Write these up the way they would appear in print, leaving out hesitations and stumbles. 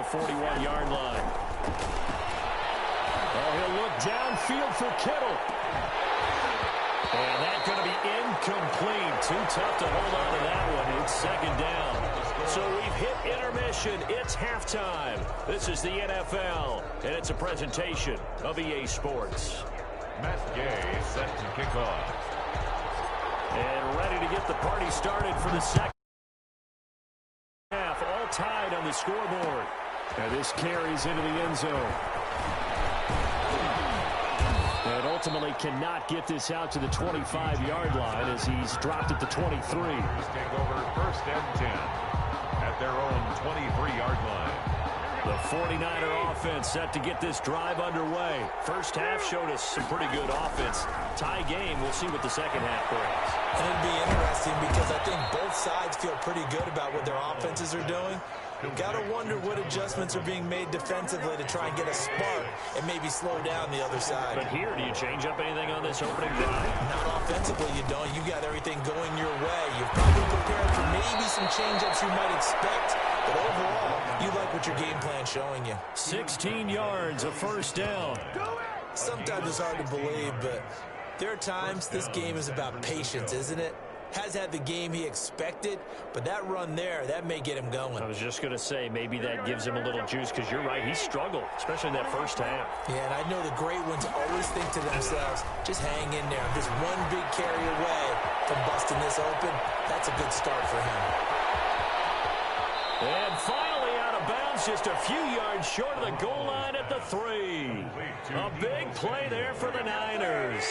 the 41-yard line. Oh, he'll look downfield for Kittle. And that's going to be incomplete. Too tough to hold on to that one. It's second down. So we've hit intermission. It's halftime. This is the NFL, and it's a presentation of EA Sports. Matt Gay set to kick off. And ready to get the party started for the second half. All tied on the scoreboard. And this carries into the end zone. And ultimately cannot get this out to the 25-yard line as he's dropped at the 23. Take over first and 10 at their own 23-yard line. The 49er offense set to get this drive underway. First half showed us some pretty good offense. Tie game. We'll see what the second half brings. And it'll be interesting because I think both sides feel pretty good about what their offenses are doing. Got to wonder what adjustments are being made defensively to try and get a spark and maybe slow down the other side. But here, do you change up anything on this opening drive? Not offensively, you don't. You got everything going your way. You've probably prepared for maybe some change-ups you might expect. But overall, you like what your game plan's showing you. 16 yards, a first down. Sometimes it's hard to believe, but there are times this game is about patience, isn't it? Has had the game he expected, but that run there, that may get him going. I was just going to say, maybe that gives him a little juice, because you're right, he struggled, especially in that first half. Yeah, and I know the great ones always think to themselves, just hang in there. I'm just one big carry away from busting this open. That's a good start for him. And finally out of bounds, just a few yards short of the goal line at the 3. A big play there for the Niners.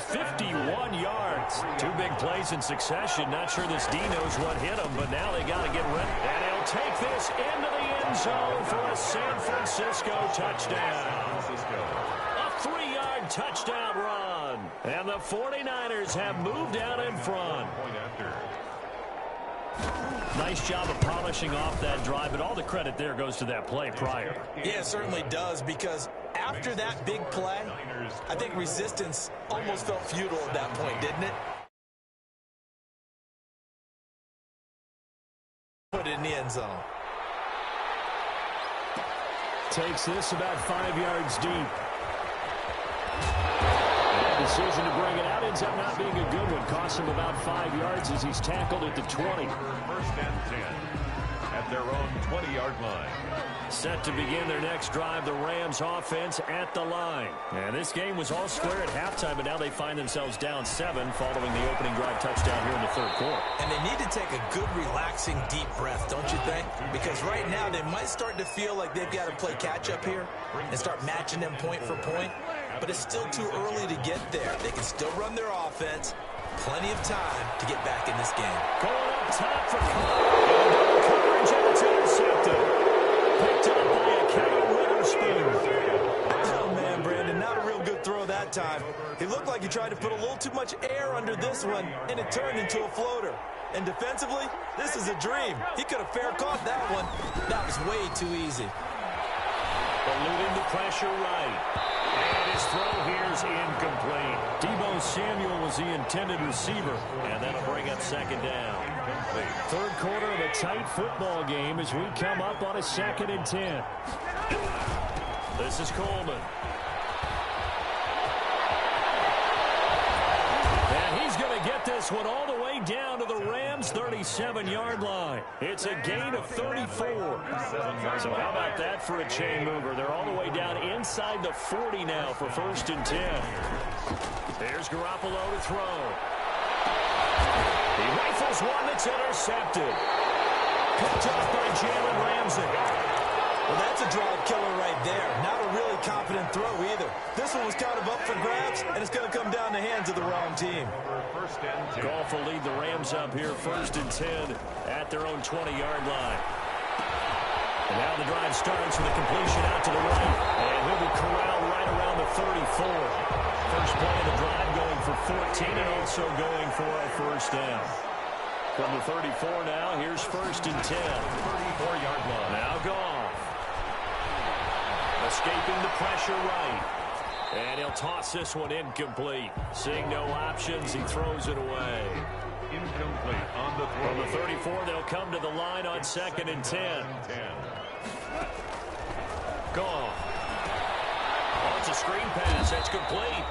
51 yards. Two big plays in succession. Not sure this D knows what hit him, but now they got to get ready. And he'll take this into the end zone for a San Francisco touchdown. A 3-yard touchdown run. And the 49ers have moved out in front. Nice job of polishing off that drive, but all the credit there goes to that play prior. Yeah, it certainly does, because after that big play, I think resistance almost felt futile at that point, didn't it? Put it in the end zone. Takes this about 5 yards deep. Decision to bring it out ends up not being a good one. Costs him about 5 yards as he's tackled at the 20. First and 10 at their own 20-yard line. Set to begin their next drive, the Rams offense at the line. And this game was all square at halftime, but now they find themselves down 7 following the opening drive touchdown here in the third quarter. And they need to take a good, relaxing, deep breath, don't you think? Because right now they might start to feel like they've got to play catch-up here and start matching them point for point. But it's still too early to get there. They can still run their offense. Plenty of time to get back in this game. Going up top for coverage, and it's intercepted. Picked up by a Kevin Witherspoon. Oh, man, Brandon, not a real good throw that time. It looked like he tried to put a little too much air under this one, and it turned into a floater. And defensively, this is a dream. He could have fair caught that one. That was way too easy. Eluding the pressure right. And his throw here is incomplete. Deebo Samuel was the intended receiver, and that'll bring up second down. Third quarter of a tight football game as we come up on a 2nd and 10. This is Coleman. And he's going to get this one all the way down to the Rams' 37-yard line. It's a gain of 34. So how about that for a chain mover? They're all the way down inside the 40 now for 1st and 10. There's Garoppolo to throw. He rifles one that's intercepted. Picked off by Jalen Ramsey. Well, that's a drive killer right there. Not a really confident throw either. This one was kind of up for grabs, and it's going to come down the hands of the wrong team. Goff will lead the Rams up here 1st and 10 at their own 20-yard line. And now the drive starts with a completion out to the right. And he'll be corralled right around the 34. First play of the drive going for 14 and also going for a first down. From the 34 now, here's 1st and 10. 34-yard line. Now Goff. Escaping the pressure right. And he'll toss this one incomplete. Seeing no options, he throws it away. Incomplete on the throw. From the 34, they'll come to the line on 2nd and 10. Goff. Oh, it's a screen pass. That's complete.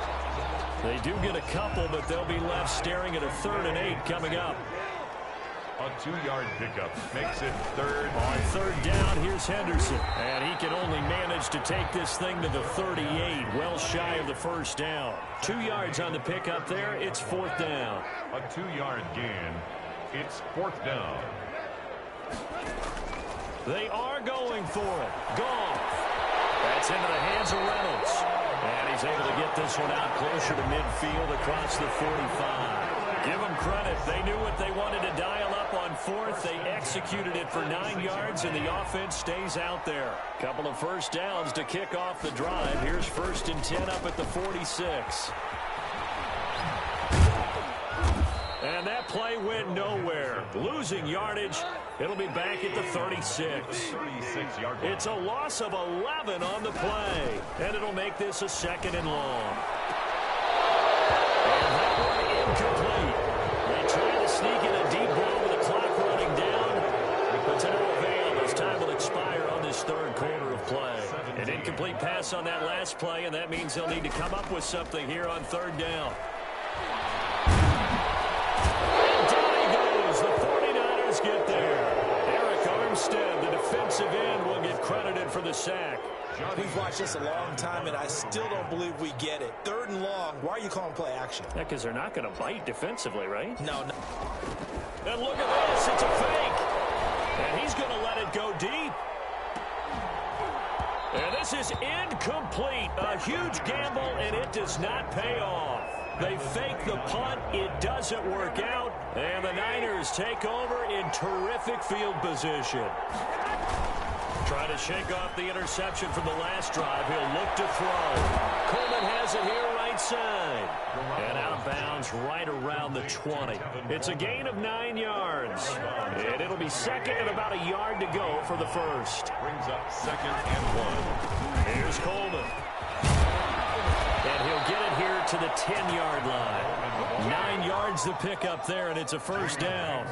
They do get a couple, but they'll be left staring at a 3rd and 8 coming up. A 2-yard pickup makes it 3rd. On 3rd down, here's Henderson. And he can only manage to take this thing to the 38, well shy of the 1st down. 2 yards on the pickup there. It's 4th down. A 2-yard gain. It's 4th down. They are going for it. Goff. That's into the hands of Reynolds. And he's able to get this one out closer to midfield across the 45. Give them credit. They knew what they wanted to dial up on 4th. They executed it for 9 yards, and the offense stays out there. Couple of 1st downs to kick off the drive. Here's 1st and 10 up at the 46. And that play went nowhere. Losing yardage. It'll be back at the 36. It's a loss of 11 on the play. And it'll make this a 2nd and long. And that one incomplete. They try to sneak in a deep ball with the clock running down. But to no avail as time will expire on this 3rd quarter of play. An incomplete pass on that last play, and that means they'll need to come up with something here on 3rd down. Get there. Eric Armstead, the defensive end, will get credited for the sack. We've watched this a long time, and I still don't believe we get it. 3rd and long. Why are you calling play action? Yeah, because they're not going to bite defensively, right? No. And look at this. It's a fake. And he's going to let it go deep. And this is incomplete. A huge gamble, and it does not pay off. They fake the punt. It doesn't work out. And the Niners take over in terrific field position. Trying to shake off the interception from the last drive. He'll look to throw. Coleman has it here right side. And out of bounds right around the 20. It's a gain of 9 yards. And it'll be 2nd and about a yard to go for the 1st. Brings up 2nd and 1. Here's Coleman. And he'll get it here to the 10-yard line. 9 yards to pick up there, and it's a 1st down.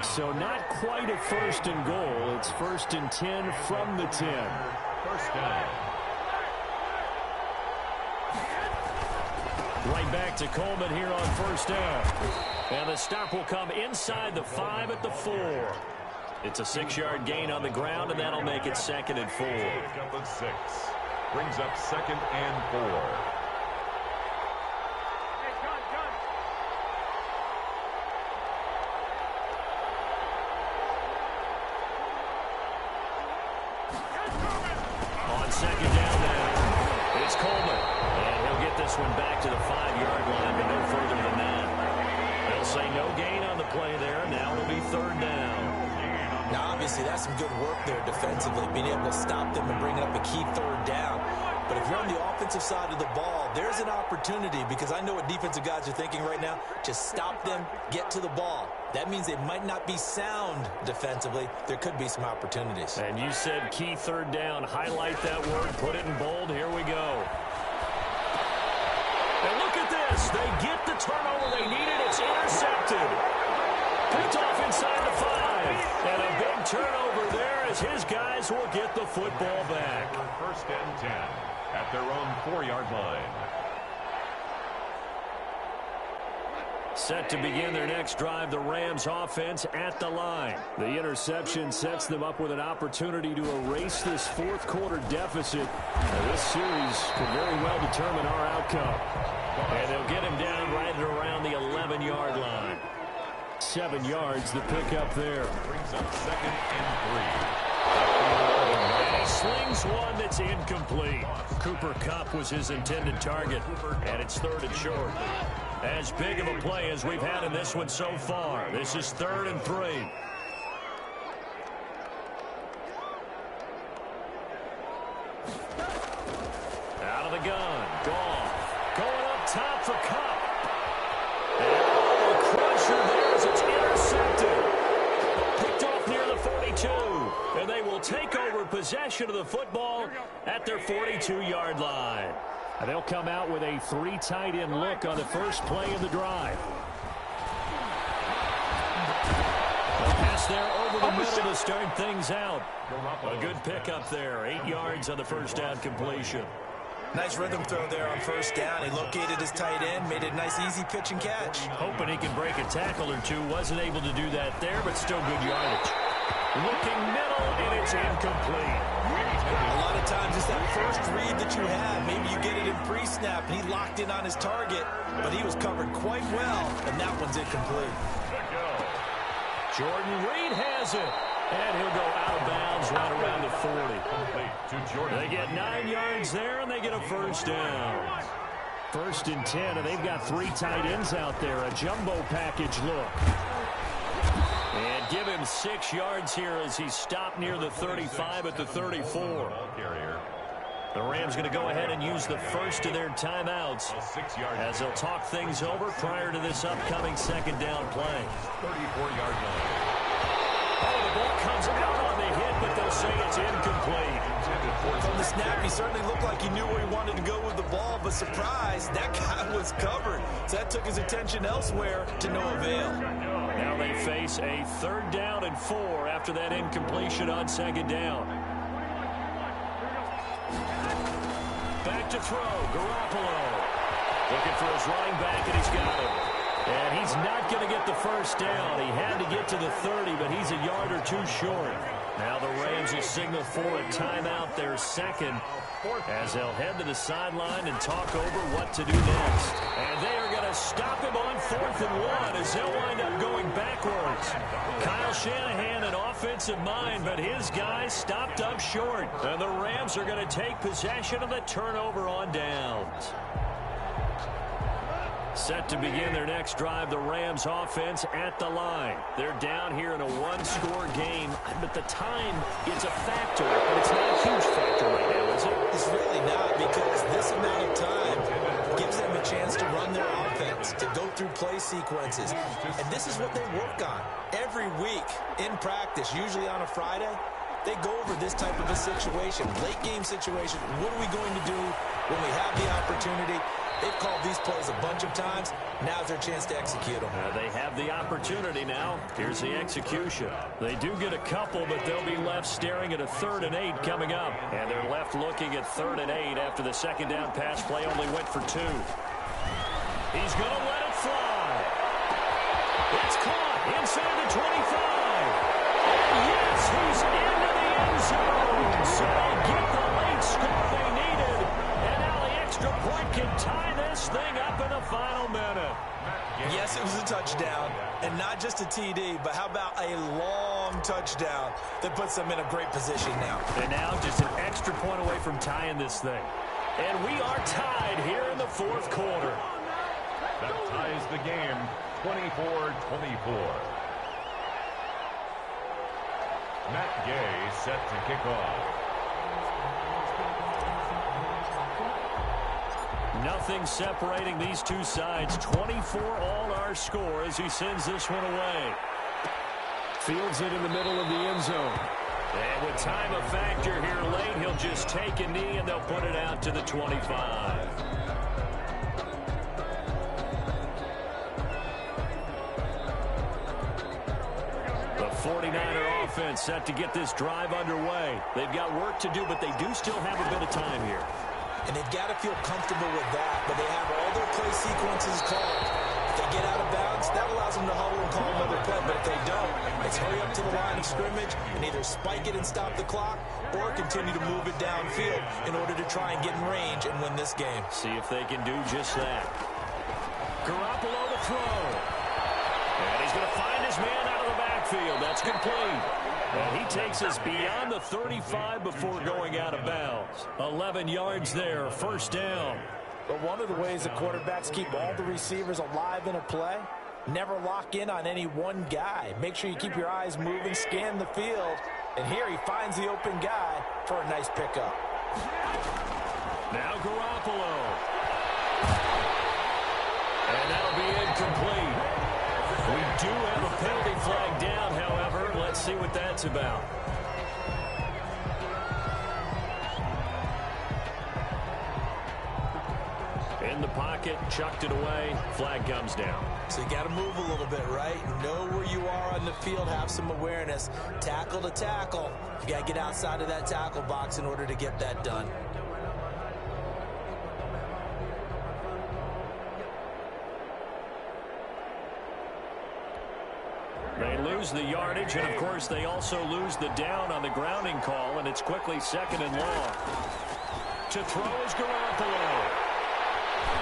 So not quite a 1st and goal. It's 1st and 10 from the 10. 1st down. Right back to Coleman here on 1st down. And the stop will come inside the 5 at the 4. It's a 6-yard gain on the ground, and that'll make it 2nd and 4. Pickup of 6. Brings up 2nd and 4. On 2nd down now, it's Coleman. And he'll get this one back to the 5-yard line, but no further than that. They'll say no gain on the play there. Now it'll be 3rd down. Now, obviously, that's some good work there defensively, being able to stop them and bring up a key 3rd down. But if you're on the offensive side of the ball, there's an opportunity, because I know what defensive guys are thinking right now. Just stop them, get to the ball. That means they might not be sound defensively. There could be some opportunities. And you said key 3rd down. Highlight that word. Put it in bold. Here we go. And look at this. They get the turnover they needed. It's intercepted. Picked off inside the 5. And a big turnover there as his guys will get the football back. 1st and 10 at their own 4-yard line. Set to begin their next drive, the Rams offense at the line. The interception sets them up with an opportunity to erase this 4th quarter deficit. Now, this series could very well determine our outcome. And they'll get him down right at around the 11-yard line. 7 yards, the pickup there. Brings up 2nd and 3. And he slings one that's incomplete. Cooper Kupp was his intended target, and it's 3rd and short. As big of a play as we've had in this one so far. This is 3rd and 3. Out of the gun. Goff. Going up top for Kupp. And a crusher there as it's intercepted. Picked off near the 42. And they will take over possession of the football at their 42-yard line. And they'll come out with a 3 tight end look on the first play of the drive. The pass pass there over the middle to start things out. A good pickup there. 8 yards on the first down completion. Nice rhythm throw there on first down. He located his tight end, made a nice easy pitch and catch. Hoping he can break a tackle or two. Wasn't able to do that there, but still good yardage. Looking middle, and it's incomplete. A lot of times it's that first read that you have. Maybe you get it in pre-snap, and he locked in on his target, but he was covered quite well, and that one's incomplete. Jordan Reed has it. And he'll go out of bounds right around the 40. They get 9 yards there, and they get a first down. 1st and 10, and they've got 3 tight ends out there. A jumbo package look. And give him 6 yards here as he stopped near the 35 at the 34. The Rams going to go ahead and use the first of their timeouts as they'll talk things over prior to this upcoming second down play. 34-yard line. Oh, the ball comes out on the hit, but they'll say it's incomplete. From the snap, he certainly looked like he knew where he wanted to go with the ball, but surprise, that guy was covered. So that took his attention elsewhere to no avail. Now they face a 3rd down and 4 after that incompletion on 2nd down. Back to throw, Garoppolo. Looking for his running back, and he's got him. And he's not going to get the first down. He had to get to the 30, but he's a yard or 2 short. Now the Rams will signal for a timeout, their second, as they'll head to the sideline and talk over what to do next. And they are going to stop him on 4th and 1 as they'll wind up going backwards. Kyle Shanahan, an offensive mind, but his guys stopped up short. And the Rams are going to take possession of the turnover on downs. Set to begin their next drive, the Rams offense at the line. They're down here in a 1-score game, but the time is a factor, but it's not a huge factor right now, is it? It's really not, because this amount of time gives them a chance to run their offense, to go through play sequences. And this is what they work on every week in practice, usually on a Friday. They go over this type of a situation, late game situation. What are we going to do when we have the opportunity? They've called these plays a bunch of times. Now's their chance to execute them. They have the opportunity now. Here's the execution. They do get a couple, but they'll be left staring at a 3rd and 8 coming up. And they're left looking at 3rd and 8 after the second down pass play only went for 2. He's going to let it fly. It's caught inside the 25. And yes, he's into the end zone. So they get the late score they needed. And now the extra point can tie this thing up in the final minute. Yes, it was a touchdown, and not just a TD, but how about a long touchdown that puts them in a great position now. And now just an extra point away from tying this thing. And we are tied here in the 4th quarter. That ties the game 24-24. Matt Gay set to kick off. Nothing separating these two sides. 24 all our score as he sends this one away. Fields it in the middle of the end zone. And with time a factor here late, he'll just take a knee and they'll put it out to the 25. The 49er offense set to get this drive underway. They've got work to do, but they do still have a bit of time here. And they've got to feel comfortable with that, but they have all their play sequences called. If they get out of bounds, that allows them to huddle and call another play, but if they don't, it's hurry up to the line of scrimmage and either spike it and stop the clock or continue to move it downfield in order to try and get in range and win this game. See if they can do just that. Garoppolo to throw. And he's going to find his man out of the backfield. That's complete. And he takes us beyond the 35 before going out of bounds. 11 yards there, first down. But one of the ways the quarterbacks keep all the receivers alive in a play, never lock in on any one guy. Make sure you keep your eyes moving, scan the field. And here he finds the open guy for a nice pickup. Now Garoppolo. And that'll be incomplete. We do have a penalty flag down, however. Let's see what that's about. In the pocket, chucked it away, flag comes down. So you got to move a little bit, right? Know where you are on the field, have some awareness. Tackle to tackle. You got to get outside of that tackle box in order to get that done. They lose the yardage, and of course they also lose the down on the grounding call, and it's quickly 2nd and long. To throw is Garoppolo.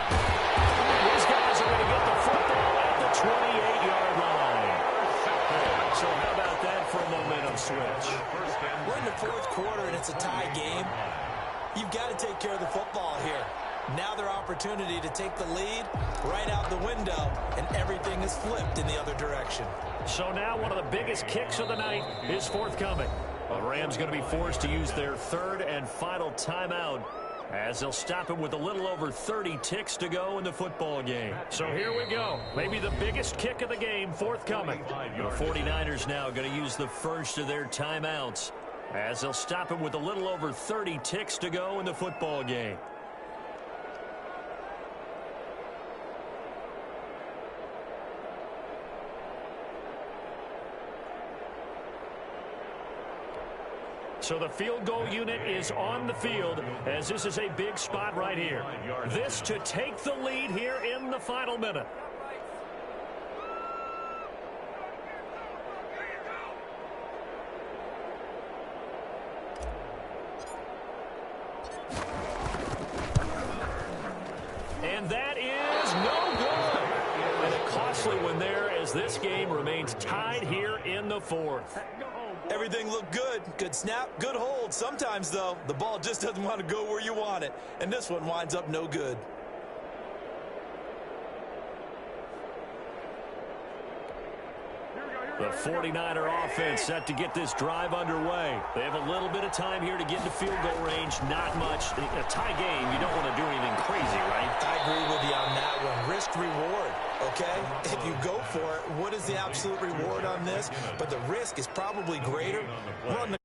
These guys are going to get the football at the 28-yard line. So how about that for a momentum switch? We're in the 4th quarter, and it's a tie game. You've got to take care of the football here. Now their opportunity to take the lead right out the window, and everything is flipped in the other direction. So now one of the biggest kicks of the night is forthcoming. The Rams going to be forced to use their 3rd and final timeout as they'll stop it with a little over 30 ticks to go in the football game. So here we go. Maybe the biggest kick of the game forthcoming. The 49ers now going to use the first of their timeouts as they'll stop it with a little over 30 ticks to go in the football game. So the field goal unit is on the field as this is a big spot right here. This to take the lead here in the final minute. And that is no good. And a costly one there as this game remains tied here in the 4th. Everything looked good. Good snap, good hold. Sometimes, though, the ball just doesn't want to go where you want it. And this one winds up no good. The 49er offense set to get this drive underway. They have a little bit of time here to get into field goal range. Not much. A tie game, you don't want to do anything crazy, right? I agree with you on that one. Risk reward, okay? If you go for it, what is the absolute reward on this? But the risk is probably greater. We're on the